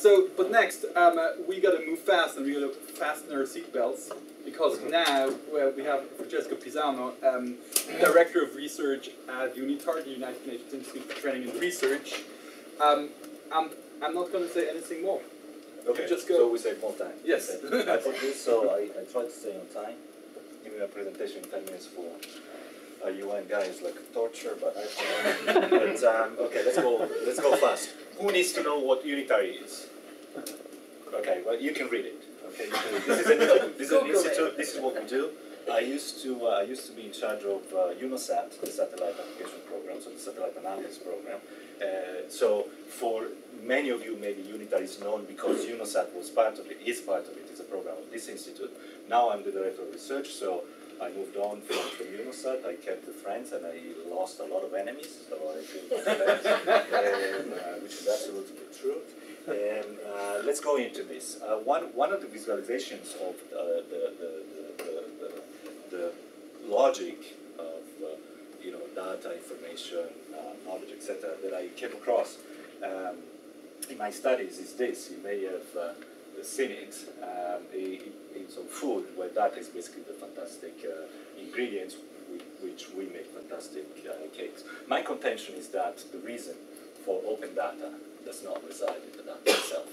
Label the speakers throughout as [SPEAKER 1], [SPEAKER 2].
[SPEAKER 1] So, but next, we got to move fast and we got to fasten our seatbelts because now we have Francesco Pisano, Director of Research at UNITAR, the United Nations Institute for Training and Research. I'm not going to say anything more.
[SPEAKER 2] Okay,
[SPEAKER 1] just go.
[SPEAKER 2] So we save more time.
[SPEAKER 1] Yes.
[SPEAKER 2] Okay. I thought this, so I tried to stay on time. Give me a presentation in 10 minutes for a UN guy is like torture, but I okay, let's go fast. Who needs to know what UNITAR is? Okay, well you can read it. Okay, this is an institute. This is what we do. I used to be in charge of UNOSAT, the Satellite Application Program, so the Satellite Analysis Program. So for many of you, maybe UNITAR is known because UNOSAT was part of it, is part of it. It's a program of this institute. Now I'm the director of research, so I moved on from UNOSAT. I kept the friends, and I lost a lot of enemies. So I feel much better, which is absolutely true. And let's go into this. One of the visualizations of the logic of data, information, knowledge, etc., that I came across in my studies is this. You may have seen it. It's on food, where data is basically the fantastic ingredients with which we make fantastic cakes. My contention is that the reason for open data does not reside in the data itself.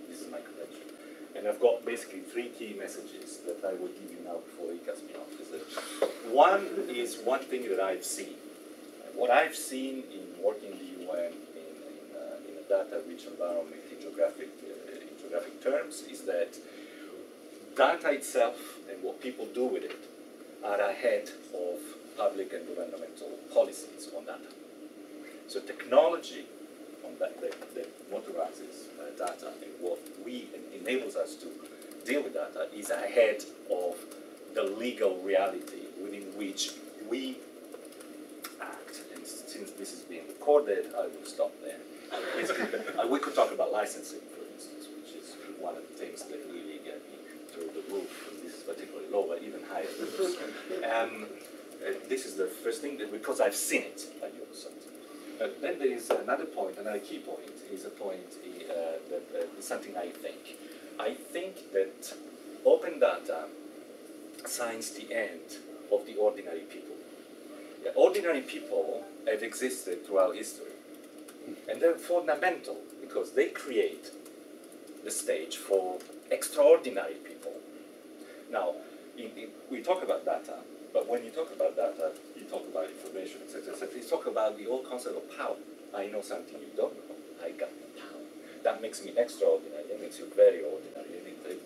[SPEAKER 2] This is my contention. And I've got basically three key messages that I will give you now before he cuts me off. One is one thing that I've seen. What I've seen in working in the UN in a data-rich environment in geographic terms is that data itself and what people do with it are ahead of public and governmental policies on data. So technology on that motorizes data and what enables us to deal with data is ahead of the legal reality within which we act. And since this is being recorded, I will stop there. We could talk about licensing, for instance, which is one of the things that really get me through the roof. And this is particularly low, but even higher roofs. This is the first thing, because I've seen it at UNITAR. Then there is another point, another key point, is a point that is something I think. I think that open data signs the end of the ordinary people. Yeah, ordinary people have existed throughout history. And they're fundamental because they create the stage for extraordinary people. Now, we talk about data, but when you talk about data, you talk about information, etc., etc. You talk about the whole concept of power. I know something you don't know. I got power. That makes me extraordinary. It makes you very ordinary.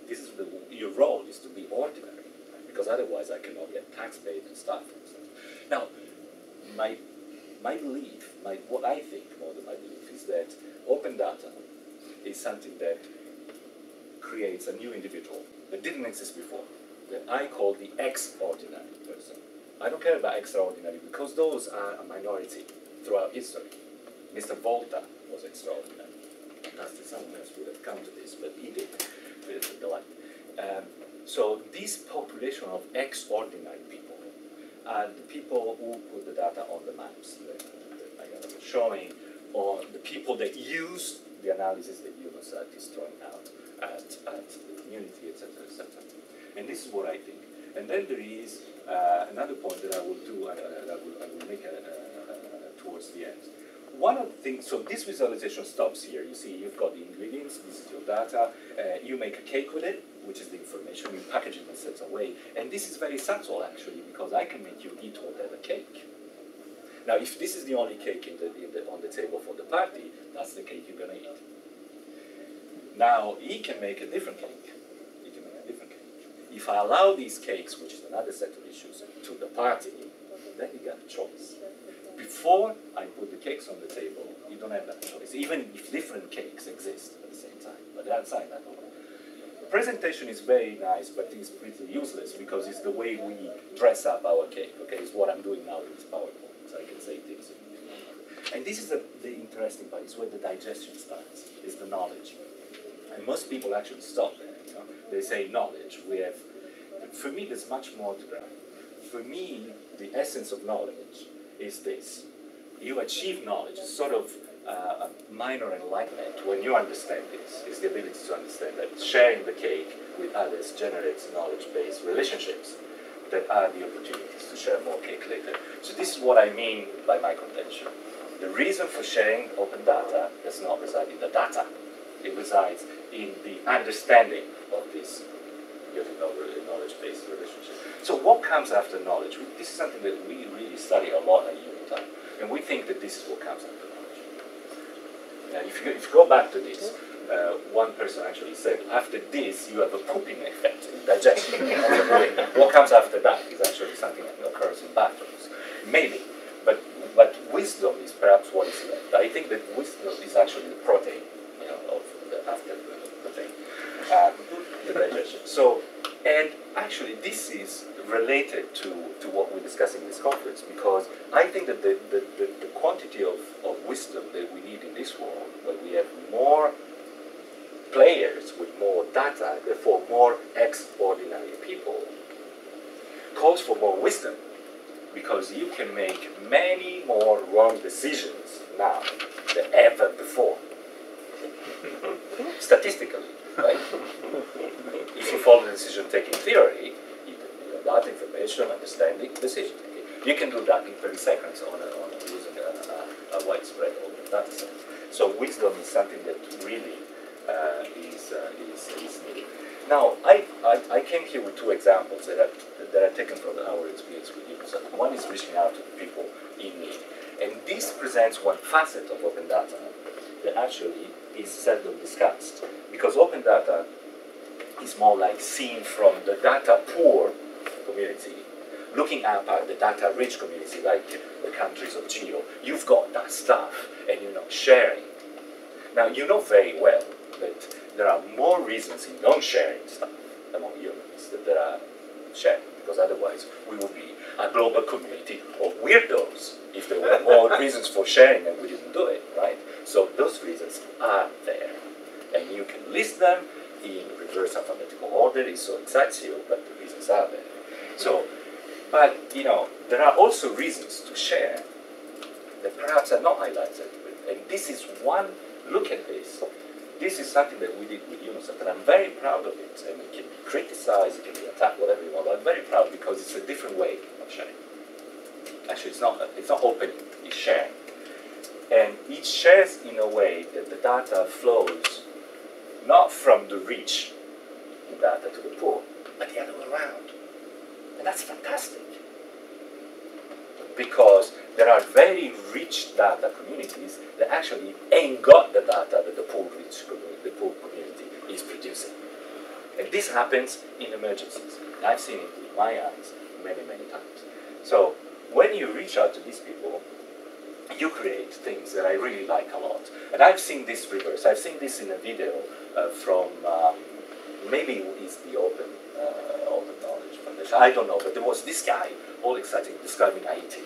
[SPEAKER 2] This is your role is to be ordinary, because otherwise I cannot get tax paid and stuff. Now, my belief, what I think more than my belief, is that open data is something that creates a new individual that didn't exist before, that I call the extraordinary person. I don't care about extraordinary because those are a minority throughout history. Mr. Volta was extraordinary. Fantastic, someone else would have come to this, but he did. So this population of extraordinary people are the people who put the data on the maps that I was showing, or the people that use the analysis that UNOSAT is throwing out at the community, etc., etc. And this is what I think. And then there is another point that I will do, I will make towards the end. One of the things, so this visualization stops here. You see, you've got the ingredients, this is your data, you make a cake with it, which is the information, you package it and set it away. And this is very subtle, actually, because I can make you eat whatever cake. Now, if this is the only cake on the table for the party, that's the cake you're going to eat. Now, he can make a different cake. He can make a different cake. If I allow these cakes, which is another set of issues, to the party, then you got a choice. Before I put the cakes on the table, you don't have that choice, even if different cakes exist at the same time. But outside that, the presentation is very nice, but it's pretty useless because it's the way we dress up our cake. Okay, it's what I'm doing now with PowerPoint, so I can say things. And this is the interesting part. It's where the digestion starts. Is the knowledge, and most people actually stop there. You know? They say knowledge. We have. For me, there's much more to that. For me, the essence of knowledge is this. You achieve knowledge, sort of a minor enlightenment when you understand this, is the ability to understand that sharing the cake with others generates knowledge-based relationships that are the opportunities to share more cake later. So this is what I mean by my contention. The reason for sharing open data does not reside in the data. It resides in the understanding of this knowledge-based relationship. So what comes after knowledge? This is something that we really study a lot at UNITAR, and we think that this is what comes after knowledge. Now, if you go back to this, one person actually said, after this, you have a pooping effect in digestion. What comes after that is actually something that occurs in bathrooms. Maybe, but wisdom is perhaps what is left. I think that wisdom is actually the protein, of after the thing, the digestion. So, and actually, this is related to what we're discussing in this conference, because I think that the quantity of wisdom that we need in this world, when we have more players with more data, therefore more extraordinary people, calls for more wisdom, because you can make many more wrong decisions now than ever before. Statistically, right? If you follow the decision-taking theory, data, information, understanding, decision-taking, you can do that in 30 seconds using a widespread open data set. So wisdom is something that really is needed. Now, I came here with two examples that are taken from our experience with you. So one is reaching out to the people in need. And this presents one facet of open data that actually is seldom discussed. Because open data is more like seen from the data poor community, looking up at the data rich community, like the countries of Geo. You've got that stuff, and you're not sharing. Now, you know very well that there are more reasons in non-sharing stuff among humans than there are sharing, because otherwise we would be a global community of weirdos if there were more reasons for sharing and we didn't do it, right? So those reasons are there, and you can list them in reverse alphabetical order. It so excites you, but the reasons are there. So, but there are also reasons to share that perhaps are not highlighted, and this is one look at this. This is something that we did with UNICEF, and I'm very proud of it. And it can be criticized, it can be attacked, whatever you want. But I'm very proud because it's a different way of sharing. Actually, it's not opening; it's sharing, and it shares in a way that the data flows not from the rich data to the poor, but the other way around, and that's fantastic. Because there are very rich data communities that actually ain't got the data that the poor community is producing. And this happens in emergencies. I've seen it with my eyes many, many times. So when you reach out to these people, you create things that I really like a lot. And I've seen this reverse. I've seen this in a video from, maybe it's the Open Knowledge Foundation. I don't know, but there was this guy, all exciting, describing Haiti.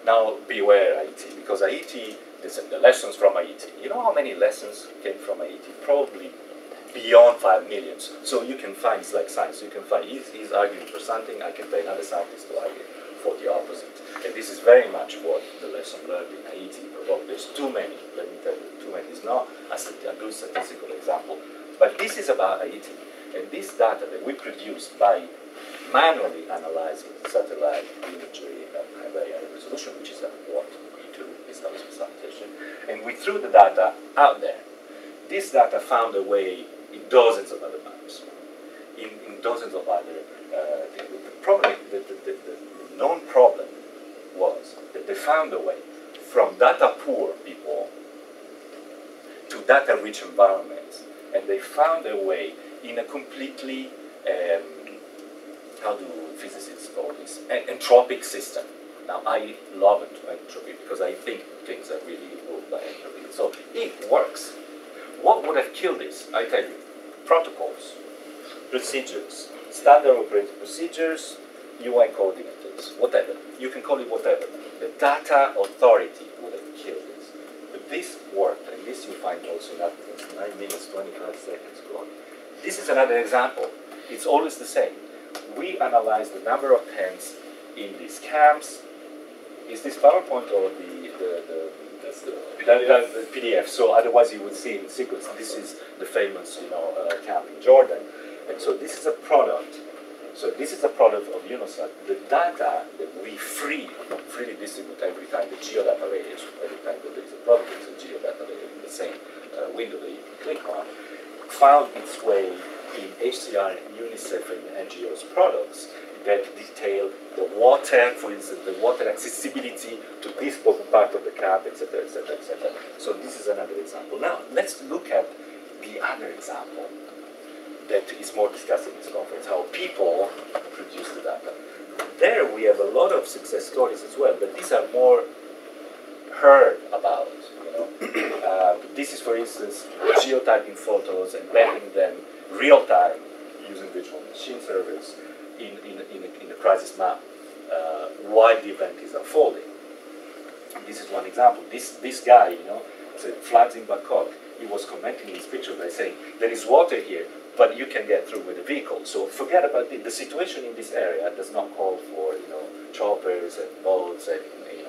[SPEAKER 2] Now, beware Haiti, because Haiti, the lessons from Haiti. You know how many lessons came from Haiti? Probably beyond 5 million. So you can find, it's like science, you can find, he's arguing for something, I can pay another scientist to argue for the opposite. And this is very much what the lesson learned in Haiti. Probably there's too many, let me tell you, too many is not a good statistical example. But this is about Haiti. And this data that we produced by manually analyzing satellite imagery at very high resolution, which is what we do, is that sanitation, and we threw the data out there. This data found a way in dozens of other maps, in dozens of other things. The known problem was that they found a way from data poor people to data rich environments, and they found a way in a completely how do physicists call this? An entropic system. Now, I love entropy because I think things are really ruled by entropy. So it works. What would have killed this? I tell you, protocols, procedures, standard operating procedures, UI coordinators, whatever. You can call it whatever. The data authority would have killed this. But this worked, and this you find also in articles, 9 minutes, 25 seconds, go on. This is another example. It's always the same. We analyze the number of pens in these camps. Is this PowerPoint or the
[SPEAKER 1] That's the
[SPEAKER 2] That's the PDF. So otherwise you would see in sequence. This is the famous, camp in Jordan, and so this is a product. So this is a product of UNOSAT. The data that we freely distribute every time the geodata layer, every time that there is a product, there's a geodata layer in the same window that you can click on, found its way in HCR, UNICEF, and NGOs products that detail the water, for instance, the water accessibility to this part of the camp, etc., etc., etc. So this is another example. Now, let's look at the other example that is more discussed in this conference, how people produce the data. There we have a lot of success stories as well, but these are more heard about. This is, for instance, geotyping photos, embedding them real-time using virtual machine servers in a crisis map while the event is unfolding. This is one example. This guy, said floods in Bangkok. He was commenting his picture by saying, there is water here, but you can get through with a vehicle. So forget about it. The situation in this area does not call for, choppers and boats and, and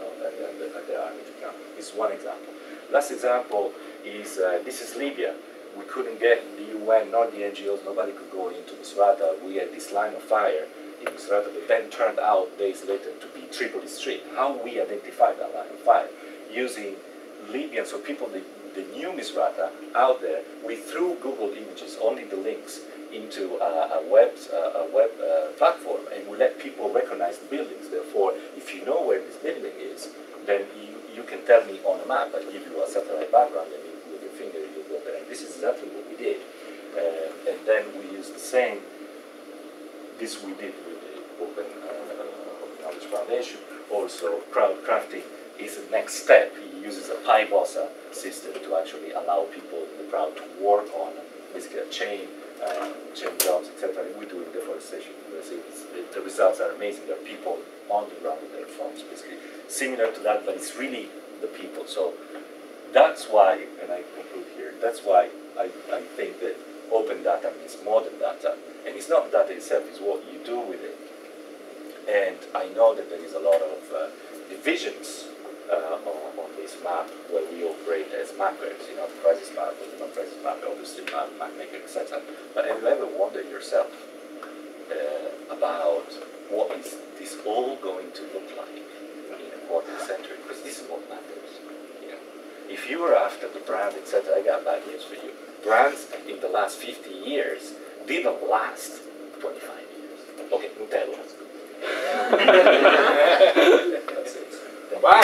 [SPEAKER 2] the army to come. This is one example. Last example is, this is Libya. We couldn't get the UN nor the NGOs, nobody could go into Misrata. We had this line of fire in Misrata that then turned out days later to be Tripoli Street. How we identified that line of fire? Using Libyan, so people that knew Misrata out there, we threw Google Images, only the links, into a web platform, and we let people recognize the buildings. Therefore, if you know where this building is, then you can tell me on a map. I give you a satellite background, and with your finger you go there. And this is exactly what we did. And then we used the same. This we did with the Open Knowledge Foundation. Also, crowdcrafting is the next step. He uses a PyBossa system to actually allow people in the crowd to work on basically a chain jobs, etc. We do in deforestation. The results are amazing. There are people on the ground with their phones, basically similar to that, but it's really the people. So that's why, and I conclude here, that's why I think that open data means modern data. And it's not data itself, it's what you do with it. And I know that there is a lot of divisions on this map where we operate as mappers, the crisis map, the non-crisis map, obviously map, mapmaker, etc. But have you ever wondered yourself about what is this all going to look like in a quarter century? Because this is what matters. If you were after the brand, etc., I got bad news for you. Brands in the last 50 years didn't last 25 years. Okay, Nutella. That's it.
[SPEAKER 1] Wow.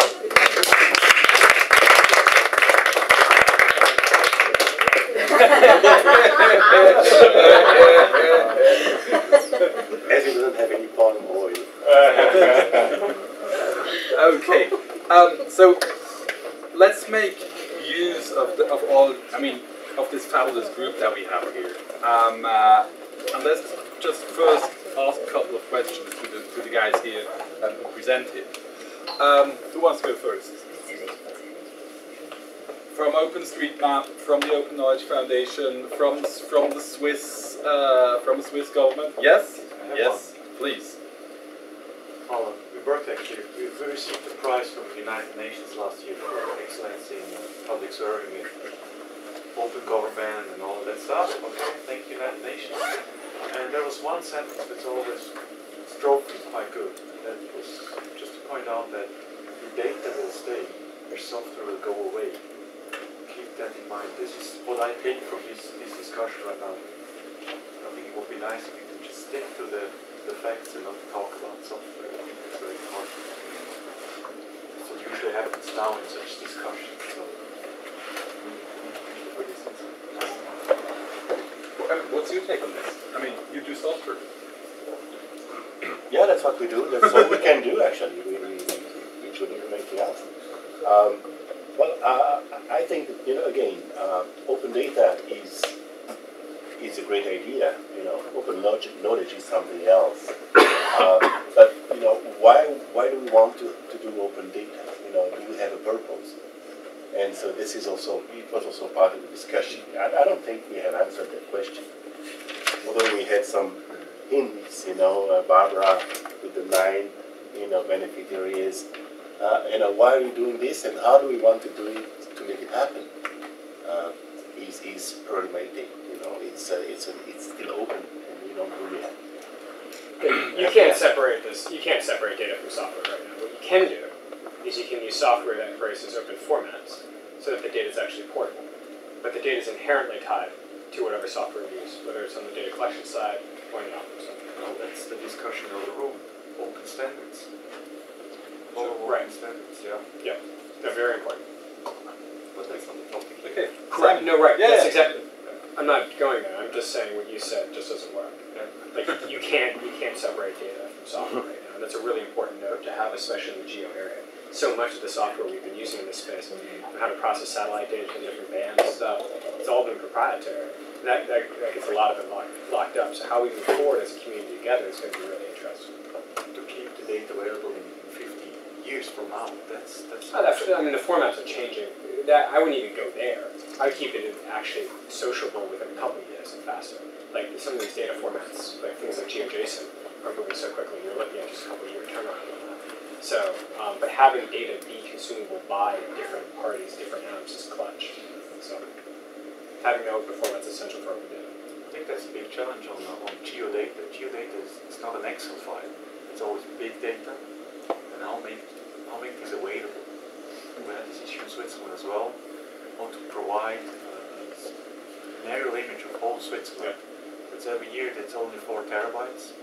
[SPEAKER 3] As it doesn't have any palm oil.
[SPEAKER 1] Okay. So let's make use of this fabulous group that we have here. And let's just first ask a couple of questions to the guys here who presented. Who wants to go first? From OpenStreetMap, from the Open Knowledge Foundation, from the Swiss government. Yes, yes, please.
[SPEAKER 4] We worked actually. We received a prize from the United Nations last year for excellence in public serving with open government and all of that stuff. Okay, thank you, United Nations. And there was one sentence that always struck me quite good. That was just to point out that the data will stay, your software will go away. Keep that in mind. This is what I take from this discussion right now. I think it would be nice if we could just stick to the facts and not talk about software. I think it's very important. So it usually happens now in such discussions. So
[SPEAKER 1] What's your take on this? I mean, you do software.
[SPEAKER 3] Yeah, that's what we do. That's all we can do, actually. We shouldn't do anything else. I think that, again, open data is a great idea. Open knowledge is something else. But why do we want to do open data? Do we have a purpose? And so this is also, it was also part of the discussion. I don't think we have answered that question. Although we had some hints, Barbara with the 9, benefit areas. Why are we doing this and how do we want to do it to to make it happen is problematic. You know, it's still open, and you don't really.
[SPEAKER 5] You can't separate this. You can't separate data from software right now. What you can do is you can use software that embraces open formats, so that the data is actually portable. But the data is inherently tied to whatever software you use, whether it's on the data collection side or in the output side.
[SPEAKER 4] Well, that's the discussion of the room. Open standards.
[SPEAKER 5] So,
[SPEAKER 4] Open
[SPEAKER 5] right.
[SPEAKER 4] standards, yeah.
[SPEAKER 5] Yeah, they're very important.
[SPEAKER 4] But that's not the topic.
[SPEAKER 1] Okay.
[SPEAKER 5] Correct. No, right.
[SPEAKER 1] Yeah,
[SPEAKER 5] That's
[SPEAKER 1] yeah.
[SPEAKER 5] exactly. I'm not going there. I'm just saying what you said just doesn't work.
[SPEAKER 4] Yeah.
[SPEAKER 5] Like you can't separate data from software right now. And that's a really important note to have, especially in the geo area. So much of the software we've been using in this space, and how to process satellite data to different bands and stuff, it's all been proprietary. And that gets a lot of it locked up. So how we move forward as a community together is going to be really interesting.
[SPEAKER 4] To keep the data available in 50 years from now, that's
[SPEAKER 5] I mean, the formats are changing. That I wouldn't even go there. I would keep it actually sociable within a couple of years and faster. Like some of these data formats, like things like GeoJSON, are moving so quickly. You're looking at just a couple of year turnaround on that. So, but having data be consumable by different parties, different apps is clutch. So, having the open formats is essential for open data.
[SPEAKER 4] I think that's a big challenge on Geodata. Geodata is not an Excel file. It's always big data, and I'll make this available. We had this issue in Switzerland as well. How to provide an aerial image of whole Switzerland. That's every year. That's only 4 terabytes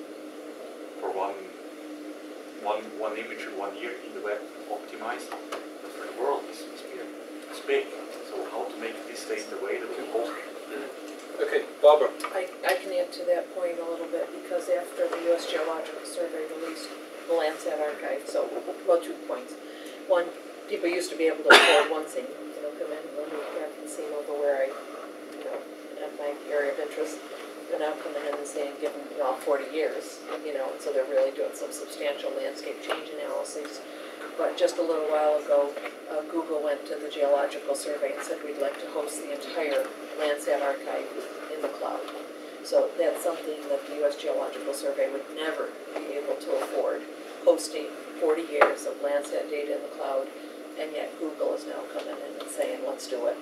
[SPEAKER 4] for one image in 1 year in the web optimized. But for the world, it's big. So how to make this data available?
[SPEAKER 1] Okay, Barbara.
[SPEAKER 6] I can add to that point a little bit, because after the U.S. Geological Survey released the Landsat archive, so, well, 2 points. One, people used to be able to afford one scene, come in, let me have the scene over where I, have my area of interest. They're now coming in and saying, give them, 40 years, so they're really doing some substantial landscape change analyses. But just a little while ago, Google went to the Geological Survey and said, we'd like to host the entire Landsat archive in the cloud. So that's something that the U.S. Geological Survey would never be able to afford, hosting 40 years of Landsat data in the cloud, and yet Google is now coming in and saying, let's do it.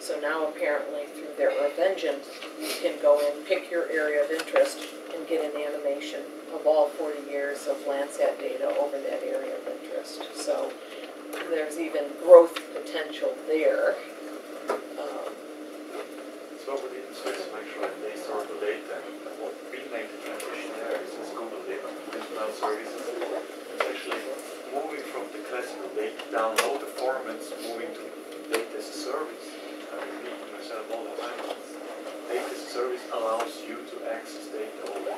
[SPEAKER 6] So now apparently through their Earth engine, you can go in, pick your area of interest, and get an animation of all 40 years of Landsat data over that area of interest. So there's even growth potential there.
[SPEAKER 4] So we did in Switzerland actually, they store the data, and what we make the transition there is Google data, cloud services. It's actually moving from the classical data download the formats, moving to data as a service. I repeat myself all the time. Data as a service allows you to access data over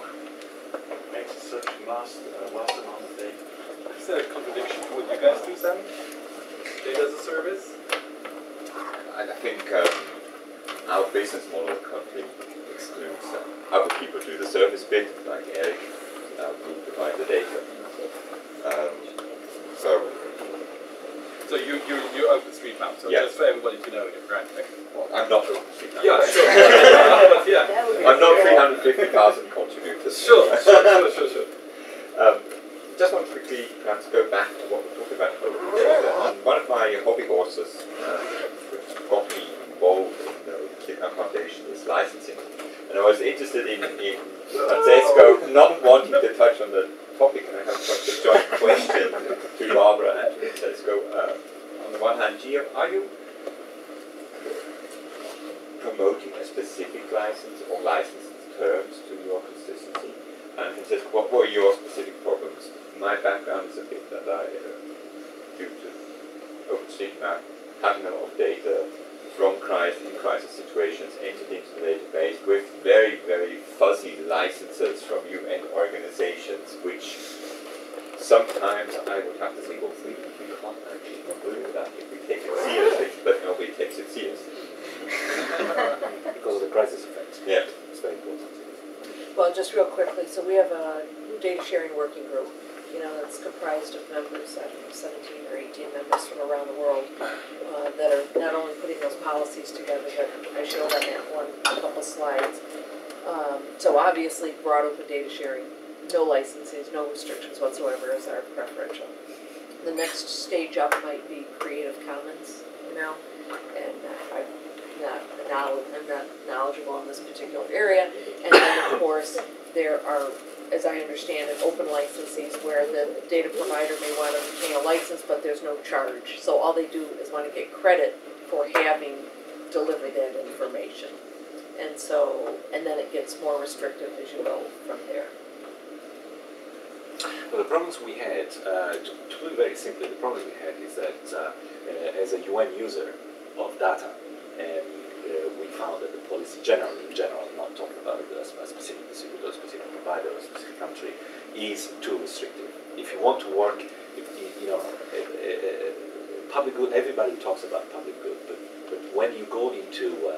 [SPEAKER 4] access such vast amount of data.
[SPEAKER 1] Is that a contradiction to what you guys do, Sam? Data as a service?
[SPEAKER 7] I think our business model currently excludes other people do the service bit, like Eric, we provide the data. So
[SPEAKER 1] you OpenStreetMap, so
[SPEAKER 7] yeah.
[SPEAKER 1] just for everybody to know, right? Okay.
[SPEAKER 7] Well, I'm not OpenStreetMap.
[SPEAKER 1] Yeah, sure. But yeah.
[SPEAKER 7] I'm not 350,000 contributors.
[SPEAKER 1] Sure.
[SPEAKER 7] Just want to quickly perhaps go back to what we talked about open data. One of my hobby horses, which got me involved in the OpenStreetMap Foundation, is licensing. And I was interested in Francesco not wanting to touch on the topic, and I have such a joint question to Barbara and to Francesco. On the one hand, Gio, are you promoting a specific license or license terms to your consistency? And Francesco, what were your specific problems? My background is a bit that due to OpenStreetMap, having a lot of data from in-crisis situations entered into the database with very, very fuzzy licenses from UN organizations, which sometimes I would have to say, well, we can't actually do that if we take it seriously, but nobody takes it seriously.
[SPEAKER 2] Because of the crisis effect.
[SPEAKER 7] Yeah.
[SPEAKER 2] It's very important.
[SPEAKER 6] Well, just real quickly, so we have a data sharing working group, that's comprised of members, 17 or 18 members from around the world that are not only putting those policies together, but I showed on that one a couple slides. So obviously, broad open data sharing, no licenses, no restrictions whatsoever is our preferential. The next stage up might be Creative Commons, knowledgeable in this particular area. And then, of course, there are, as I understand it, open licenses where the data provider may want to retain a license, but there's no charge. So all they do is want to get credit for having delivered that information. And so, and then it gets more restrictive as you go from there.
[SPEAKER 2] Well, the problems we had, to put it very simply, the problems we had is that as a UN user of data, we found that the policy in general, not talking about a specific distributor, a specific provider, or a specific country, is too restrictive. If you want to work, public good, everybody talks about public good, but when you go into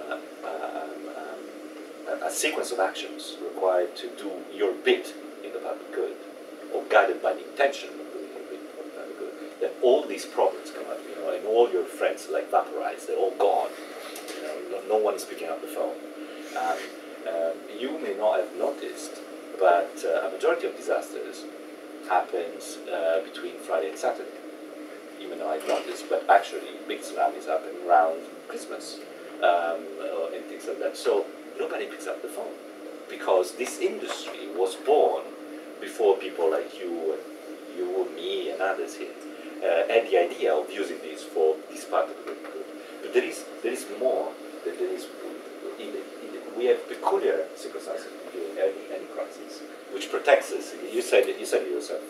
[SPEAKER 2] a sequence of actions required to do your bit in the public good, or guided by the intention of doing your bit in the public good, then all these problems come up, and all your friends like vaporize, they're all gone. No one is picking up the phone. You may not have noticed, but a majority of disasters happens between Friday and Saturday. Even though I've noticed, but actually big tsunamis happen around Christmas and things like that. So nobody picks up the phone because this industry was born before people like you, me, and others here had the idea of using this for this part of the good. But there is more. We have peculiar circumstances during any crisis, which protects us. You said it yourself.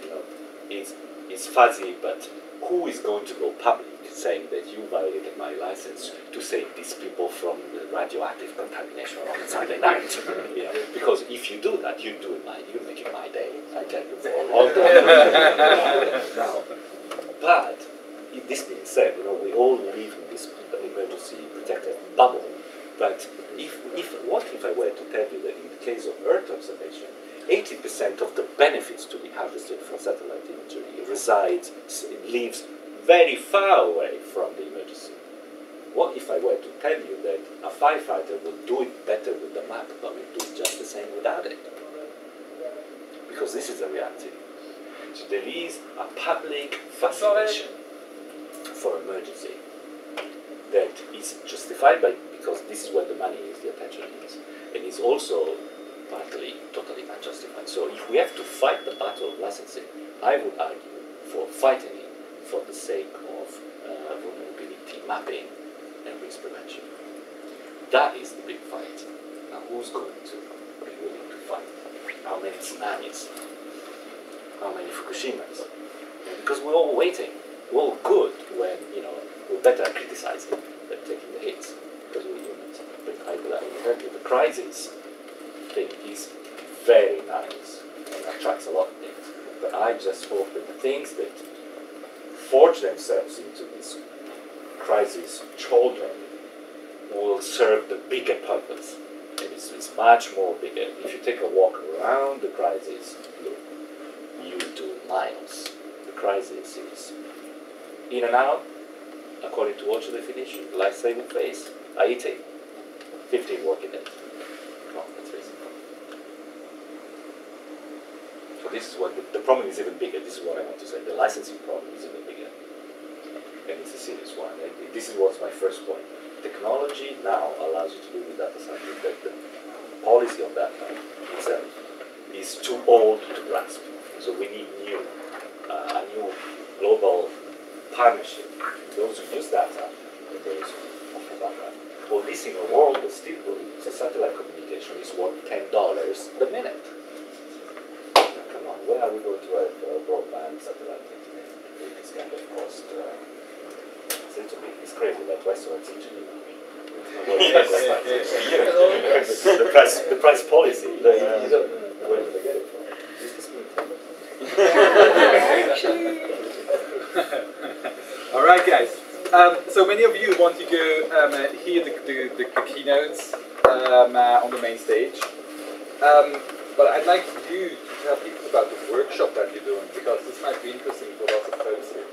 [SPEAKER 2] It's fuzzy, but who is going to go public saying that you violated my license to save these people from the radioactive contamination on Sunday night? Because if you do that, you're making my day. I tell you for a long time. Now, but this being said, we all live in this emergency protected bubble. But what if I were to tell you that in the case of Earth observation, 80% of the benefits to be harvested from satellite imagery lives very far away from the emergency? What if I were to tell you that a firefighter will do it better with the map, but will do it just the same without it? Because this is the reality. So there is a public fascination for emergency that is justified because this is where the money is, the attention is, and is also partly totally unjustified. So if we have to fight the battle of licensing, I would argue for fighting it for the sake of vulnerability mapping and risk prevention. That is the big fight. Now who's going to be willing to fight? How many tsunamis? How many Fukushimas? Because we're all waiting. We're all good when, we're better at criticizing than taking the hits, because we're humans. But I will tell you, the crisis thing is very nice and attracts a lot of things. But I just hope that the things that forge themselves into this crisis children will serve the bigger purpose. And it's much more bigger. If you take a walk around the crisis, look, you do miles. The crisis is in and out, according to OSHA definition, life-saving phase, IET, 15 working days. Come on, that's very simple. So this is what the problem is even bigger. This is what I want to say. The licensing problem is even bigger, and it's a serious one. And this is what's my first point. Technology now allows you to do with data something that the policy of data itself is too old to grasp. So we need a new global partnership. Those who use data and those who offer data. Well, this in a world that still believes that satellite communication is worth $10 the minute. Come on, where are we going to have broadband satellite internet with this kind of cost? It's crazy, like restaurants in Geneva. The price policy, you don't know where to get it from. Is this
[SPEAKER 1] All right, guys. So many of you want to go hear the keynotes on the main stage. But I'd like you to tell people about the workshop that you're doing, because this might be interesting for lots of folks here.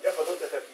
[SPEAKER 3] Yeah, for those that have